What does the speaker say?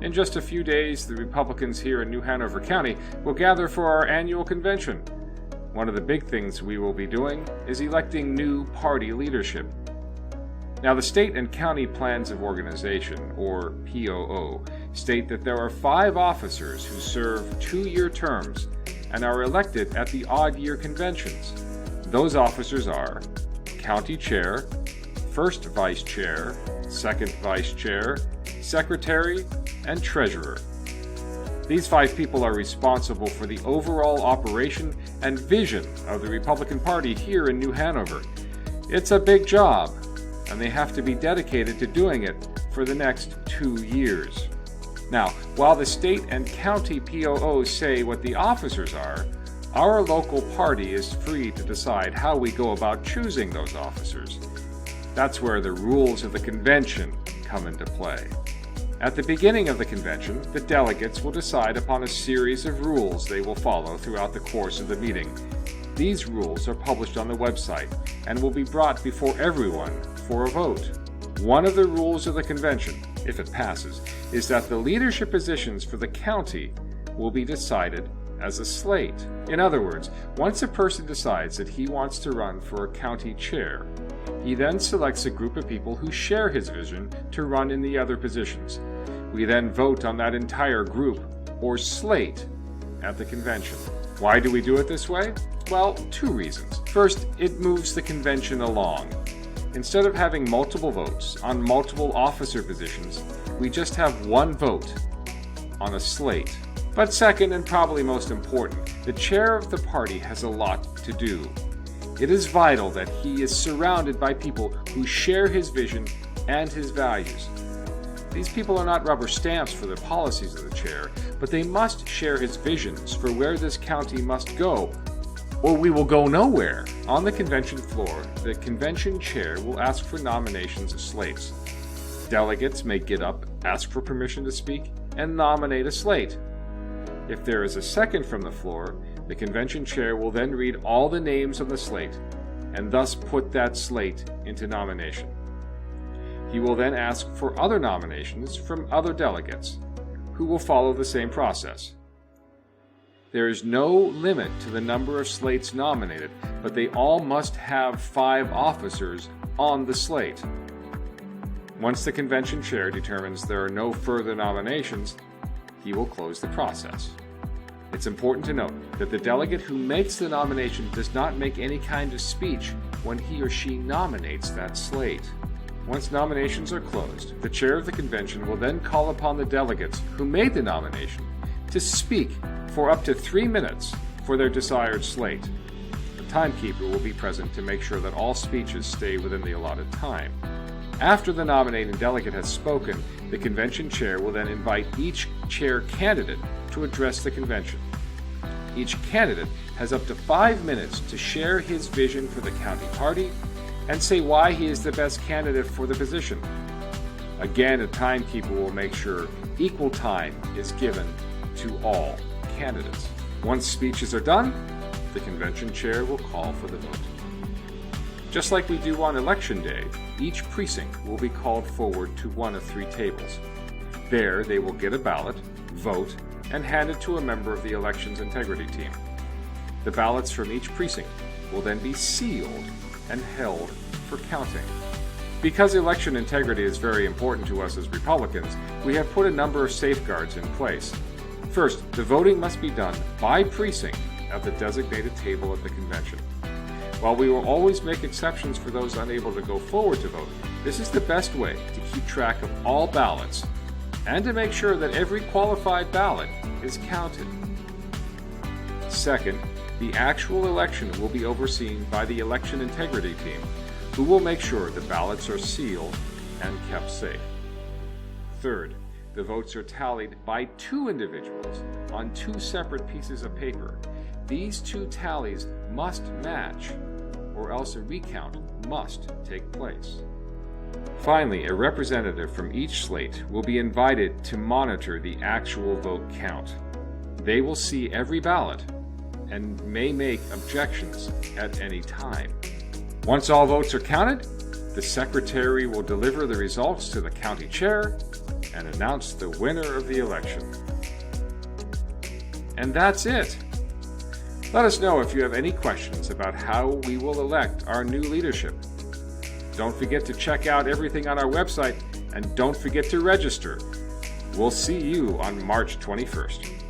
In just a few days, the Republicans here in New Hanover County will gather for our annual convention. One of the big things we will be doing is electing new party leadership. Now, the State and County Plans of Organization, or POO, state that there are 5 officers who serve 2-year terms and are elected at the odd-year conventions. Those officers are County Chair, First Vice Chair, Second Vice Chair, Secretary, and Treasurer. These 5 people are responsible for the overall operation and vision of the Republican Party here in New Hanover. It's a big job, and they have to be dedicated to doing it for the next 2 years. Now, while the state and county POOs say what the officers are, our local party is free to decide how we go about choosing those officers. That's where the rules of the convention come into play. At the beginning of the convention, the delegates will decide upon a series of rules they will follow throughout the course of the meeting. These rules are published on the website and will be brought before everyone for a vote. One of the rules of the convention, if it passes, is that the leadership positions for the county will be decided as a slate. In other words, once a person decides that he wants to run for a county chair, he then selects a group of people who share his vision to run in the other positions. We then vote on that entire group, or slate, at the convention. Why do we do it this way? Well, 2 reasons. First, it moves the convention along. Instead of having multiple votes on multiple officer positions, we just have one vote on a slate. But second, and probably most important, the chair of the party has a lot to do. It is vital that he is surrounded by people who share his vision and his values. These people are not rubber stamps for the policies of the chair, but they must share his visions for where this county must go, or we will go nowhere. On the convention floor, the convention chair will ask for nominations of slates. Delegates may get up, ask for permission to speak, and nominate a slate. If there is a second from the floor, the convention chair will then read all the names on the slate, and thus put that slate into nomination. He will then ask for other nominations from other delegates, who will follow the same process. There is no limit to the number of slates nominated, but they all must have 5 officers on the slate. Once the convention chair determines there are no further nominations, he will close the process. It's important to note that the delegate who makes the nomination does not make any kind of speech when he or she nominates that slate. Once nominations are closed, the chair of the convention will then call upon the delegates who made the nomination to speak for up to 3 minutes for their desired slate. The timekeeper will be present to make sure that all speeches stay within the allotted time. After the nominating delegate has spoken, the convention chair will then invite each chair candidate to address the convention. Each candidate has up to 5 minutes to share his vision for the county party and say why he is the best candidate for the position. Again, a timekeeper will make sure equal time is given to all candidates. Once speeches are done, the convention chair will call for the vote. Just like we do on election day, each precinct will be called forward to one of 3 tables. There, they will get a ballot, vote, and hand it to a member of the elections integrity team. The ballots from each precinct will then be sealed and held for counting. Because election integrity is very important to us as Republicans, we have put a number of safeguards in place. First, the voting must be done by precinct at the designated table at the convention. While we will always make exceptions for those unable to go forward to vote, this is the best way to keep track of all ballots and to make sure that every qualified ballot is counted. Second, the actual election will be overseen by the election integrity team, who will make sure the ballots are sealed and kept safe. Third, the votes are tallied by 2 individuals on 2 separate pieces of paper. These 2 tallies must match, or else a recount must take place. Finally, a representative from each slate will be invited to monitor the actual vote count. They will see every ballot and may make objections at any time. Once all votes are counted, the secretary will deliver the results to the county chair, and announce the winner of the election. And that's it. Let us know if you have any questions about how we will elect our new leadership. Don't forget to check out everything on our website, and don't forget to register. We'll see you on March 21st.